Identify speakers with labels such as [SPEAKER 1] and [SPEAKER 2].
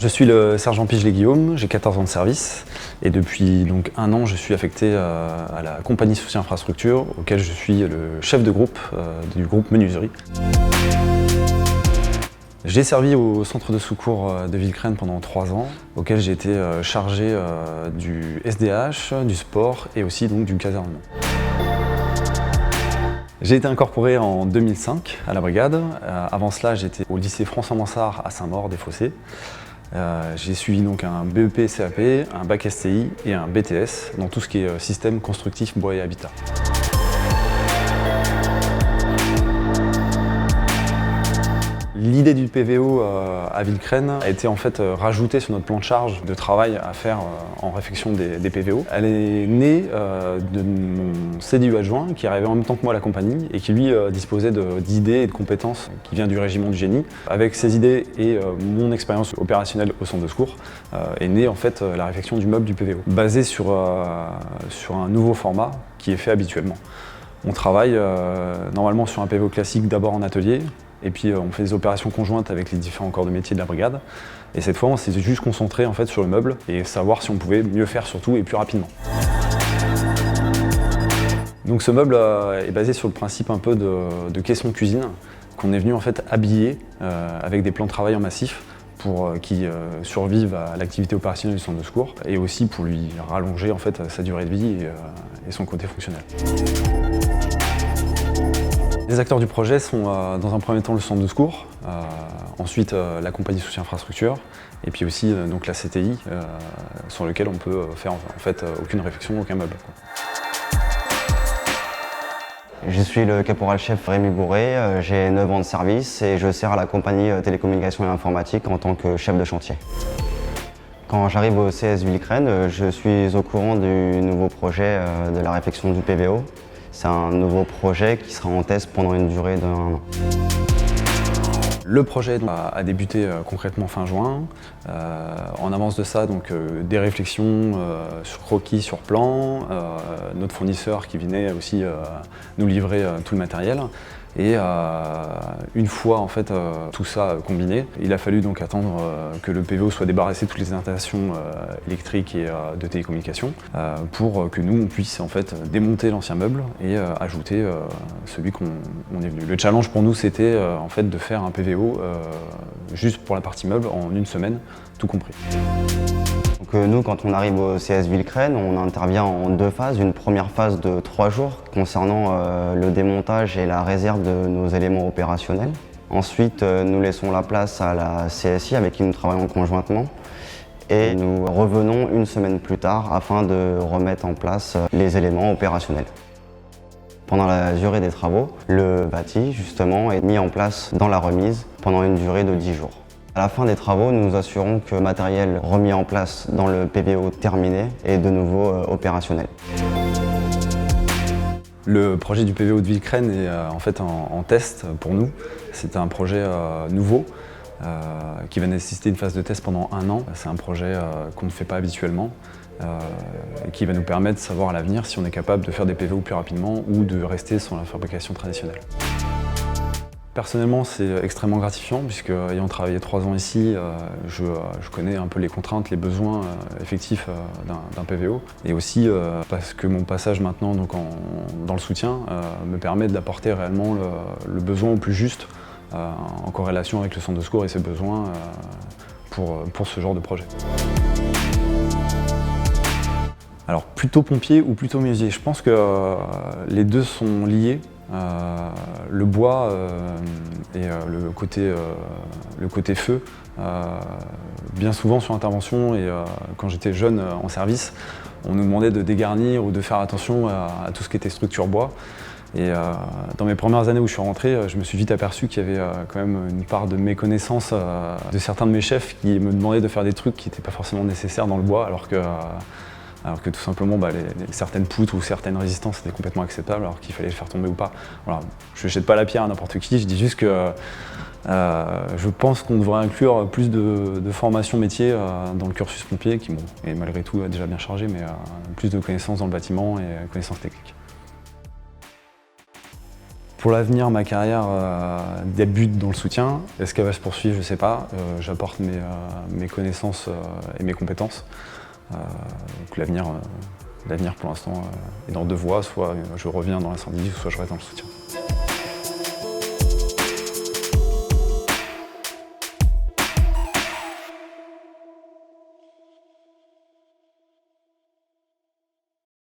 [SPEAKER 1] Je suis le sergent Pigelet-Guillaume, j'ai 14 ans de service et depuis donc 1 an je suis affecté à la compagnie Souci Infrastructure auquel je suis le chef de groupe du groupe menuiserie. J'ai servi au centre de secours de Villecresnes pendant 3 ans, auquel j'ai été chargé du SDH, du sport et aussi donc du casernement. J'ai été incorporé en 2005 à la brigade. Avant cela, j'étais au lycée François-Mansart à Saint-Maur-des-Fossés. J'ai suivi donc un BEP CAP, un bac STI et un BTS dans tout ce qui est système constructif bois et habitat. L'idée du PVO à Villecresnes a été en fait rajoutée sur notre plan de charge de travail à faire en réfection des PVO. Elle est née de mon CDU adjoint qui arrivait en même temps que moi à la compagnie et qui lui disposait d'idées et de compétences qui vient du régiment du génie. Avec ces idées et mon expérience opérationnelle au centre de secours est née en fait la réfection du meuble du PVO, basé sur un nouveau format qui est fait habituellement. On travaille normalement sur un PVO classique d'abord en atelier. Et puis on fait des opérations conjointes avec les différents corps de métier de la brigade. Et cette fois, on s'est juste concentré en fait sur le meuble et savoir si on pouvait mieux faire surtout et plus rapidement. Donc ce meuble est basé sur le principe un peu de caisson de cuisine qu'on est venu en fait habiller avec des plans de travail en massif pour qu'il survive à l'activité opérationnelle du centre de secours et aussi pour lui rallonger en fait sa durée de vie et son côté fonctionnel. Les acteurs du projet sont dans un premier temps le centre de secours, ensuite la compagnie Souci Infrastructure et puis aussi donc la CTI sur lequel on peut faire en fait aucune réfection, aucun meuble.
[SPEAKER 2] Je suis le caporal-chef Rémi Bourré, j'ai 9 ans de service et je sers à la compagnie télécommunications et informatique en tant que chef de chantier. Quand j'arrive au CS Villecresnes, je suis au courant du nouveau projet de la réfection du PVO. C'est un nouveau projet qui sera en test pendant une durée d'1 an.
[SPEAKER 1] Le projet a débuté concrètement fin juin. En avance de ça, donc, des réflexions sur croquis, sur plan, notre fournisseur qui venait aussi nous livrer tout le matériel. Et une fois en fait, tout ça combiné, il a fallu donc attendre que le PVO soit débarrassé de toutes les installations électriques et de télécommunications pour que nous on puisse en fait démonter l'ancien meuble et ajouter celui qu'on est venu. Le challenge pour nous c'était en fait de faire un PVO juste pour la partie meuble en 1 semaine, tout compris.
[SPEAKER 2] Donc nous, quand on arrive au CS Villecresnes, on intervient en 2 phases. Une première phase de 3 jours concernant le démontage et la réserve de nos éléments opérationnels. Ensuite, nous laissons la place à la CSI avec qui nous travaillons conjointement. Et nous revenons 1 semaine plus tard afin de remettre en place les éléments opérationnels. Pendant la durée des travaux, le bâti justement est mis en place dans la remise pendant une durée de 10 jours. À la fin des travaux, nous nous assurons que le matériel remis en place dans le PVO terminé est de nouveau opérationnel.
[SPEAKER 1] Le projet du PVO de Villecresnes est en fait en test pour nous. C'est un projet nouveau qui va nécessiter une phase de test pendant 1 an. C'est un projet qu'on ne fait pas habituellement et qui va nous permettre de savoir à l'avenir si on est capable de faire des PVO plus rapidement ou de rester sur la fabrication traditionnelle. Personnellement, c'est extrêmement gratifiant puisque, ayant travaillé 3 ans ici, je connais un peu les contraintes, les besoins effectifs d'un PVO. Et aussi parce que mon passage maintenant donc dans le soutien me permet d'apporter réellement le besoin au plus juste en corrélation avec le centre de secours et ses besoins pour ce genre de projet. Alors plutôt pompier ou plutôt menuisier, je pense que les deux sont liés. Le bois et le côté feu, bien souvent sur intervention et quand j'étais jeune en service, on nous demandait de dégarnir ou de faire attention à tout ce qui était structure bois. Et dans mes premières années où je suis rentré, je me suis vite aperçu qu'il y avait quand même une part de méconnaissance de certains de mes chefs qui me demandaient de faire des trucs qui n'étaient pas forcément nécessaires dans le bois, alors que tout simplement certaines poutres ou certaines résistances étaient complètement acceptables alors qu'il fallait les faire tomber ou pas. Voilà. Je ne jette pas la pierre à n'importe qui, je dis juste que je pense qu'on devrait inclure plus de formation métier dans le cursus pompier qui est malgré tout déjà bien chargé, mais plus de connaissances dans le bâtiment et connaissances techniques. Pour l'avenir, ma carrière débute dans le soutien. Est-ce qu'elle va se poursuivre? Je ne sais pas. J'apporte mes connaissances et mes compétences. Donc l'avenir pour l'instant est dans deux voies. Soit je reviens dans l'incendie, soit je reste dans le soutien.